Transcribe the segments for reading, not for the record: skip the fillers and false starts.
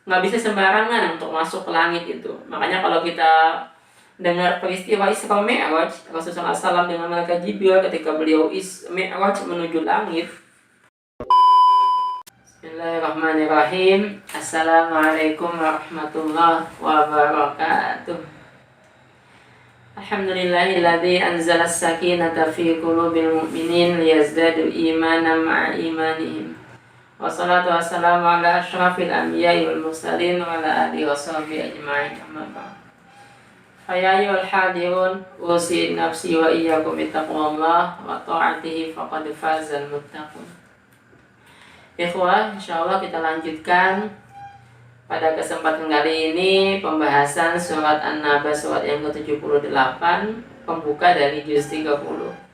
nggak bisa sembarangan untuk masuk ke langit itu. Makanya kalau kita dengar peristiwa Isra Mi'raj, Rasulullah SAW dengan malaikat Jibril ketika beliau Mi'raj menuju langit. Bismillahirrahmanirrahim. Assalamualaikum warahmatullahi wabarakatuh. Alhamdulillahilladzi anzala as-sakinata fi qulubil mu'minin liyazdadu imanan ma'a imanihim. Wassalatu wassalamu ala asyrafil anbiya'i wal mursalin wa ala alihi wa sahbihi ajma'in. Amma ba'd. Fa ya ayyuhal hadirun, usi nafsi wa iyyakum bittaqwallah wa ta'atihi faqad fazal muttaqun. Ikhwah, insyaallah kita lanjutkan pada kesempatan kali ini pembahasan surat An-Naba, surat yang ke-78, pembuka dari juz 30.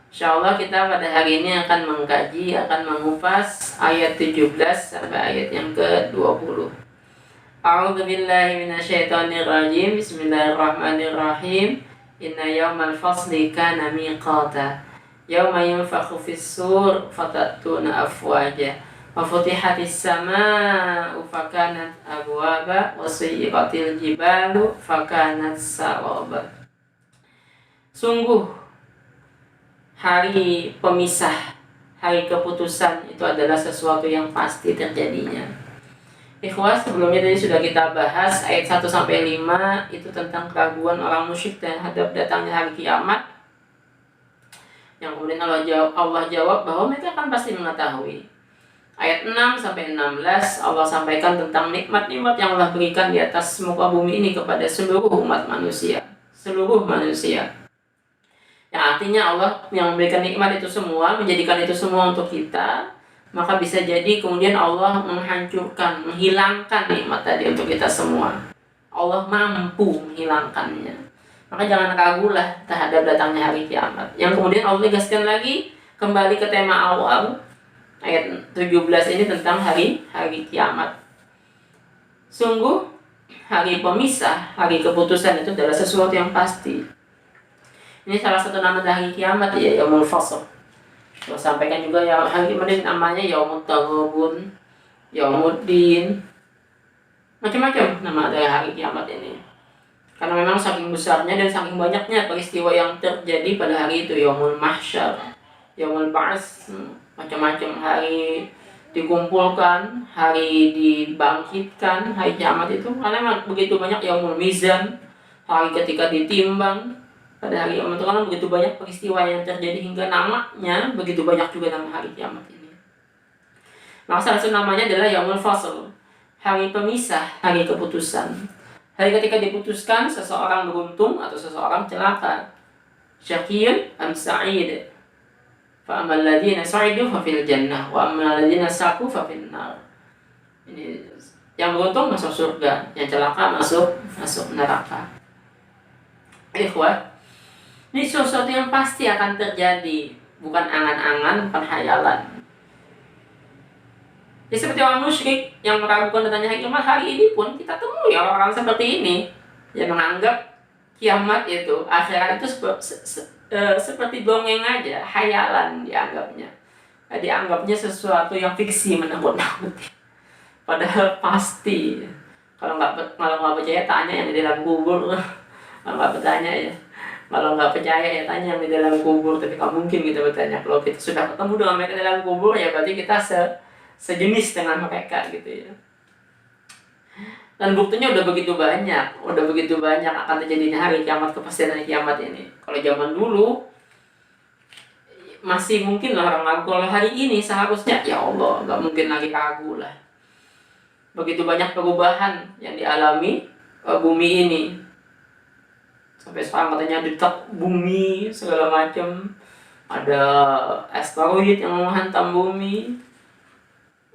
Insyaallah kita pada hari ini akan mengkaji, akan mengupas ayat 17 sampai ayat yang ke-20. A'udzu billahi minasyaitonir rajim. Bismillahirrahmanirrahim. Inna yaumal fasli kana miqata. Yauma yunfakhu fis-sur fatatuna afwaja. Wa futihatis samaa'u fakanat abwaba wa suyyiratil jibalu fakanat saraba. Sungguh hari pemisah, hari keputusan itu adalah sesuatu yang pasti terjadinya. Ikhwas, sebelumnya tadi sudah kita bahas ayat 1 sampai 5 itu tentang keraguan orang musyrik terhadap datangnya hari kiamat. Yang kemudian Allah jawab bahwa mereka akan pasti mengetahui. Ayat 6 sampai 16 Allah sampaikan tentang nikmat-nikmat yang Allah berikan di atas muka bumi ini kepada seluruh umat manusia, seluruh manusia. Yang artinya Allah yang memberikan nikmat itu semua, menjadikan itu semua untuk kita, maka bisa jadi kemudian Allah menghancurkan, menghilangkan nikmat tadi untuk kita semua. Allah mampu menghilangkannya. Maka jangan ragulah terhadap datangnya hari kiamat. Yang kemudian Allah tegaskan lagi kembali ke tema awal ayat 17 ini tentang hari kiamat. Sungguh hari pemisah, hari keputusan itu adalah sesuatu yang pasti. Ini salah satu nama dari kiamat ya, Yaumul Fasl. Saya sampaikan juga ya hari ini namanya Yaumut Taghabun, Yaumuddin. Macam-macam nama dari hari kiamat ini. Karena memang saking besarnya dan saking banyaknya peristiwa yang terjadi pada hari itu, Yaumul Mahsyar, Yaumul Ba'ats, macam-macam hari dikumpulkan, hari dibangkitkan, hari kiamat itu karena memang begitu banyak. Yaumul Mizan, hari ketika ditimbang. Pada hari kiamat itu karena begitu banyak peristiwa yang terjadi hingga namanya begitu banyak juga nama hari kiamat ini. Maka salah satu namanya adalah Yaumul Fasl, hari pemisah, hari keputusan. Hari ketika diputuskan seseorang beruntung atau seseorang celaka. Syaqiyun am sa'id. Fa ammal ladzina sa'idu fa fil jannah wa ammal ladzina saqu fa fil nar. Ini yang beruntung masuk surga, yang celaka masuk neraka. Ikhwah, ini sesuatu yang pasti akan terjadi, bukan angan-angan, bukan khayalan. Ya seperti orang musyrik yang meragukan datangnya hari kiamat, hari ini pun kita temui orang-orang seperti ini yang menganggap kiamat itu, akhirat itu seperti dongeng aja, khayalan dianggapnya. Dianggapnya sesuatu yang fiksi, menakut-nakuti. Padahal pasti. Kalau nggak percaya tanya yang di dalam kubur. Kalau nggak bertanya ya. Kalau nggak percaya ya tanya yang di dalam kubur. Tapi nggak mungkin kita bertanya. Kalau kita sudah ketemu dengan mereka di dalam kubur ya berarti kita sejenis dengan mereka gitu ya. Dan buktinya udah begitu banyak akan terjadinya hari kiamat, kepastian hari kiamat ini. Kalau zaman dulu masih mungkin lah orang ragu. Kalau hari ini seharusnya ya Allah nggak mungkin lagi ragu lah. Begitu banyak perubahan yang dialami bumi ini. Sampai sekarang katanya detak bumi segala macam. Ada asteroid yang menghantam bumi,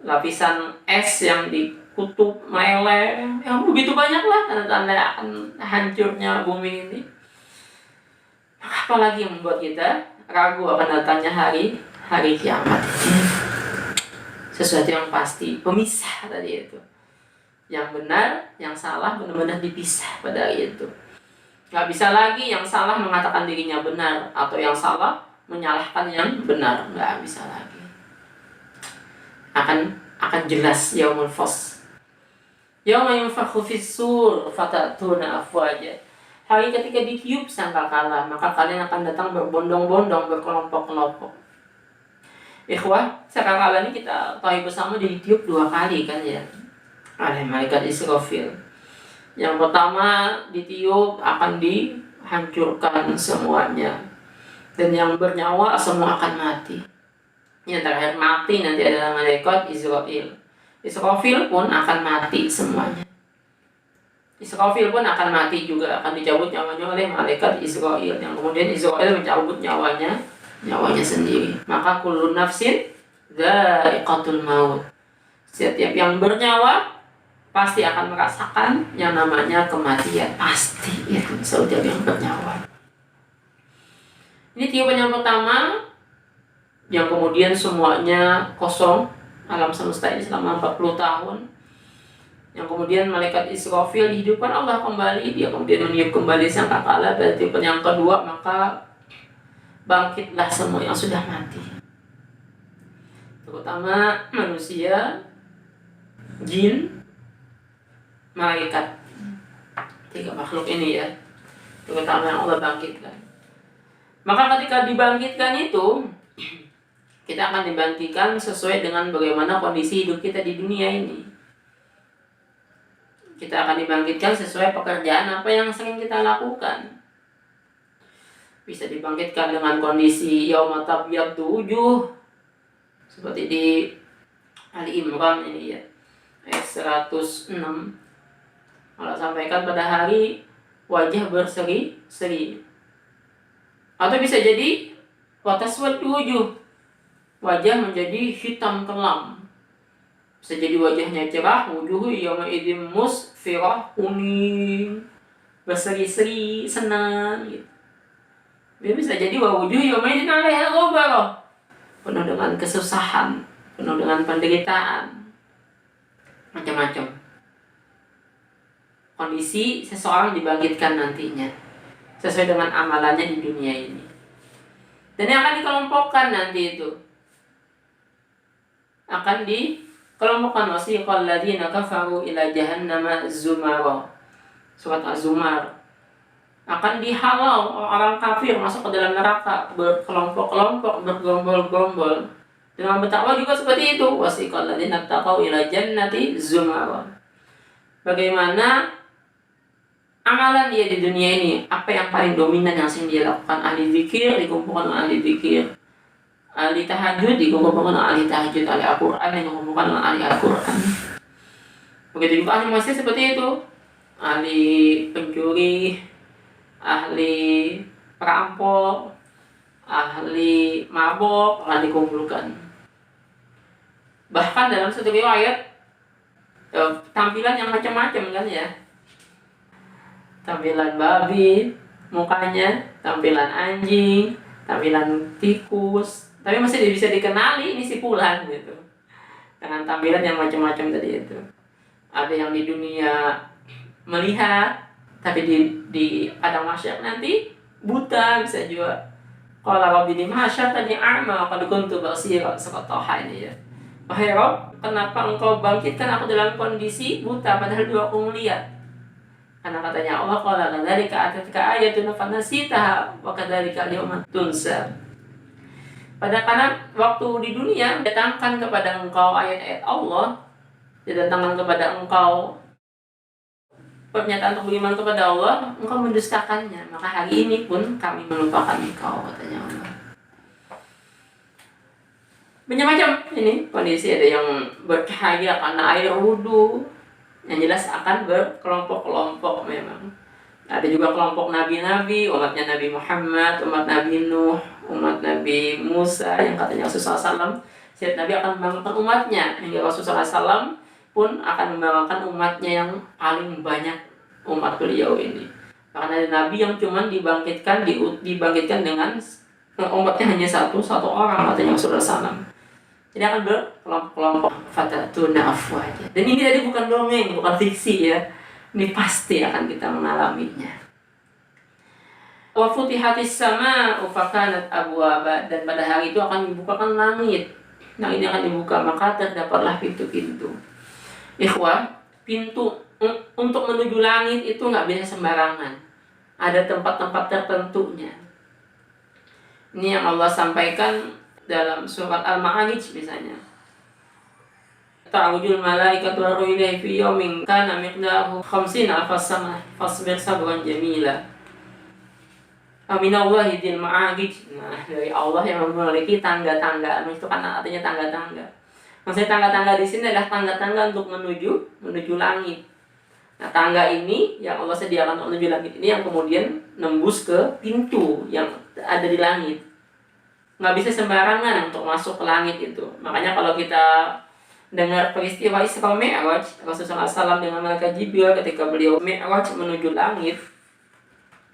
lapisan es yang di kutub meleleh, yang begitu banyak lah tanda-tanda akan hancurnya bumi ini. Apalagi yang membuat kita ragu akan datangnya hari kiamat. Sesuatu yang pasti, pemisah tadi itu. Yang benar, yang salah benar-benar dipisah pada hari itu. Gak bisa lagi yang salah mengatakan dirinya benar atau yang salah menyalahkan yang benar, gak bisa lagi. Akan jelas Yaumul Fasl. Yauma yunfakhu fis-sur fatatuna afwaja. Hari ketika ditiup sangkakala, maka kalian akan datang berbondong-bondong, berkelompok-kelompok. Ikhwah, sangkakala ini kita tahu bersama ditiup 2 kali kan ya, oleh malaikat Israfil. Yang pertama ditiup akan dihancurkan semuanya, dan yang bernyawa semua akan mati. Yang terakhir mati nanti adalah malaikat Israfil. Israfil pun akan mati semuanya. Israfil pun akan mati juga, akan dicabut nyawanya oleh malaikat Israfil, yang kemudian Israfil mencabut nyawanya sendiri. Maka kullu nafsin dha'iqatul maut. Setiap yang bernyawa pasti akan merasakan yang namanya kematian, pasti itu setiap yang bernyawa. Ini tiupan yang pertama, yang kemudian semuanya kosong, alam semesta ini selama 40 tahun. Yang kemudian malaikat Israfil dihidupkan Allah kembali, dia kemudian meniup kembali sangkakala. Dan tiupan yang kedua, maka bangkitlah semua yang sudah mati, terutama manusia, jin, malaikat. 3 makhluk ini ya, terutama yang Allah bangkitkan. Maka ketika dibangkitkan itu, kita akan dibangkitkan sesuai dengan bagaimana kondisi hidup kita di dunia ini. Kita akan dibangkitkan sesuai pekerjaan apa yang sering kita lakukan. Bisa dibangkitkan dengan kondisi yauma tabyaddu wujuh, seperti di Ali Imran ini ya, ayat 106. Allah sampaikan pada hari wajah berseri-seri. Atau bisa jadi wa taswaddu wujuh, wajah menjadi hitam kelam. Bisa jadi wajahnya cerah, wujuhu yawma idzin musfirah, kuning, berseri-seri, senang gitu. Dia bisa jadi wa wujuhu yawma idzin 'alaiha ghabarah, penuh dengan kesusahan, penuh dengan penderitaan, macam-macam. Kondisi seseorang dibangkitkan nantinya sesuai dengan amalannya di dunia ini. Dan yang akan dikelompokkan nanti itu akan dikelompokkan, wasiqal ladzina kafaru ila jahannama zumara. Surat Az-Zumar. Akan dihalau orang kafir masuk ke dalam neraka berkelompok-kelompok, bergerombol-gerombol. Dengan bertakwa juga seperti itu, wasiqal ladzina taqaw ila jannati zumara. Bagaimana amalan dia di dunia ini, apa yang paling dominan yang sering dia lakukan? Ahli zikir dikumpulkan oleh ahli zikir, ahli tahajud dikumpulkan oleh ahli tahajud, ahli Al-Quran yang dikumpulkan oleh ahli Al-Quran. Begitu juga ahli maksiat seperti itu, ahli pencuri, ahli perampok, ahli mabok akan dikumpulkan. Bahkan dalam satu riwayat tampilan yang macam-macam kan ya, tampilan babi mukanya, tampilan anjing, tampilan tikus, tapi masih bisa dikenali ini si fulan gitu, dengan tampilan yang macam-macam tadi itu. Ada yang di dunia melihat, tapi di padang mahsyar nanti buta, bisa juga. Qala rabbi lima hasyartani a'ma qad kuntu basira, surat Thaha ini ya. Wahai Rabb, kenapa engkau bangkitkan aku dalam kondisi buta padahal dulu aku melihat? Karena katanya Allah, qala kadzalika atatka ayatuna fanasitaha wa kadzalika al-yawma tunsa. Karena waktu di dunia datangkan kepada engkau ayat-ayat Allah, didatangkan kepada engkau pernyataan untuk beriman kepada Allah, engkau mendustakannya, maka hari ini pun kami melupakan engkau, katanya Allah. Macam-macam ini kondisi, ada yang bercahaya karena air wudhu, yang jelas akan berkelompok-kelompok memang. Ada juga kelompok nabi-nabi, umatnya Nabi Muhammad, umat Nabi Nuh, umat Nabi Musa, yang katanya Rasulullah SAW, setiap Nabi akan membanggakan umatnya, hingga Rasulullah SAW pun akan membanggakan umatnya yang paling banyak, umat beliau ini. Karena ada Nabi yang cuma dibangkitkan dengan umatnya hanya satu orang, katanya Rasulullah SAW. Jadi akan berkelompok-kelompok, fatatuna afwaja. Dan ini tadi bukan dongeng, bukan fiksi ya. Ini pasti akan kita mengalaminya. Wa futihatis sama'u fakanat abwaba, dan pada hari itu akan dibukakan langit. Langit akan dibuka, maka terdapatlah pintu-pintu. Ikhwah, pintu untuk menuju langit itu nggak bisa sembarangan. Ada tempat-tempat tertentunya. Ini yang Allah sampaikan dalam surat Al-Ma'arij misalnya. Ta'rujul malaikatu wa ruhu ilaihi fi yawmin kana miqdaruhu 50 alf sanah fasbir sabran jamila. Aminallahi dzil ma'arij. Nah, dari Allah yang memiliki tangga-tangga. Itu kan artinya tangga-tangga. Maksudnya tangga-tangga di sini adalah tangga-tangga untuk menuju langit. Nah, tangga ini yang Allah sediakan untuk menuju langit ini yang kemudian nembus ke pintu yang ada di langit. Nggak bisa sembarangan untuk masuk ke langit itu. Makanya kalau kita dengar peristiwa Isra Mi'raj, Rasulullah SAW dengan malaikat Jibril ketika beliau Mi'raj menuju langit,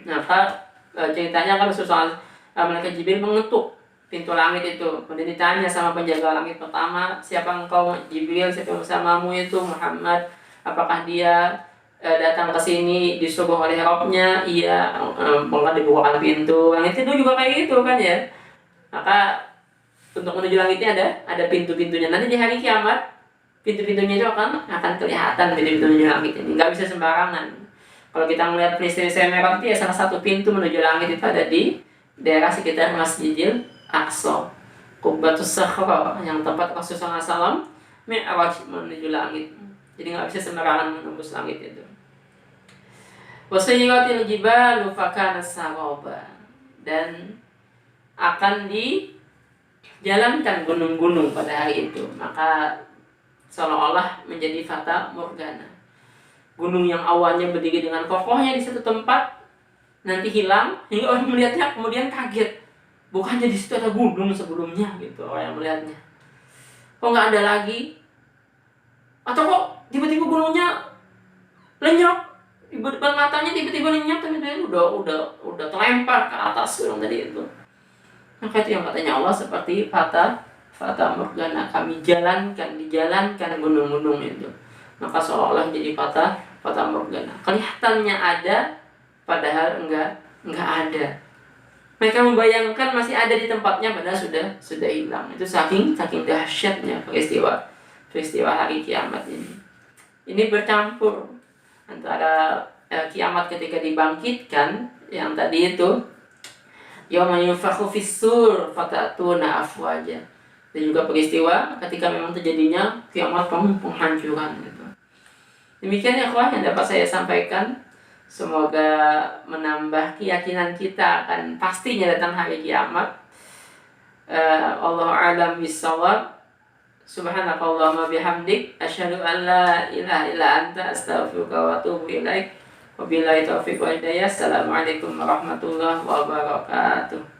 maka ceritanya kan Rasulullah malaikat Jibril mengetuk pintu langit itu. Kemudian ditanya sama penjaga langit pertama, siapa engkau Jibril, siapa yang bersamamu itu Muhammad, apakah dia datang ke sini disuruh oleh Rabbnya? Iya, maka dibukakan pintu. Langit itu juga kayak gitu kan ya. Maka untuk menuju langitnya ada pintu-pintunya. Nanti di hari kiamat pintu-pintunya itu akan kelihatan pintu-pintu menuju langit ini. Nggak bisa sembarangan. Kalau kita melihat peristiwa Mi'raj itu ya salah satu pintu menuju langit itu ada di daerah sekitar Masjidil Aqsa, Qubbatus Sakhra, yang tempat Rasulullah SAW Mi'raj menuju langit. Jadi nggak bisa sembarangan menembus langit itu. Wasayyatil jibalu fakanat saraba, dan akan dijalankan gunung-gunung pada hari itu, maka seolah-olah menjadi fata morgana. Gunung yang awalnya berdiri dengan kokohnya di satu tempat nanti hilang hingga orang melihatnya kemudian kaget, bukannya di situ ada gunung sebelumnya gitu. Orang yang melihatnya kok nggak ada lagi, atau kok tiba-tiba gunungnya lenyap di depan matanya, tiba-tiba lenyap, tapi dia udah terlempar ke atas gunung tadi itu. Maka itu yang katanya Allah seperti fata morgana, kami dijalankan gunung-gunung itu. Maka seolah-olah jadi fata morgana. Kelihatannya ada, padahal enggak ada. Mereka membayangkan masih ada di tempatnya, padahal sudah hilang. Itu saking dahsyatnya peristiwa hari kiamat ini. Ini bercampur antara kiamat ketika dibangkitkan yang tadi itu, yauma yunfakhu fis-sur fatatuna afwaja, dan juga peristiwa ketika memang terjadinya kiamat penghancuran gitu. Demikian ya ikhwah yang dapat saya sampaikan. Semoga menambah keyakinan kita akan pastinya datang hari kiamat. Allahu a'lam bissawab. Subhanakallahumma bihamdik asyhadu an la ilaha illa anta astaghfiruka wa atubu ilaik. Wabillahi taufiq wal hidayah. Assalamualaikum warahmatullahi wabarakatuh.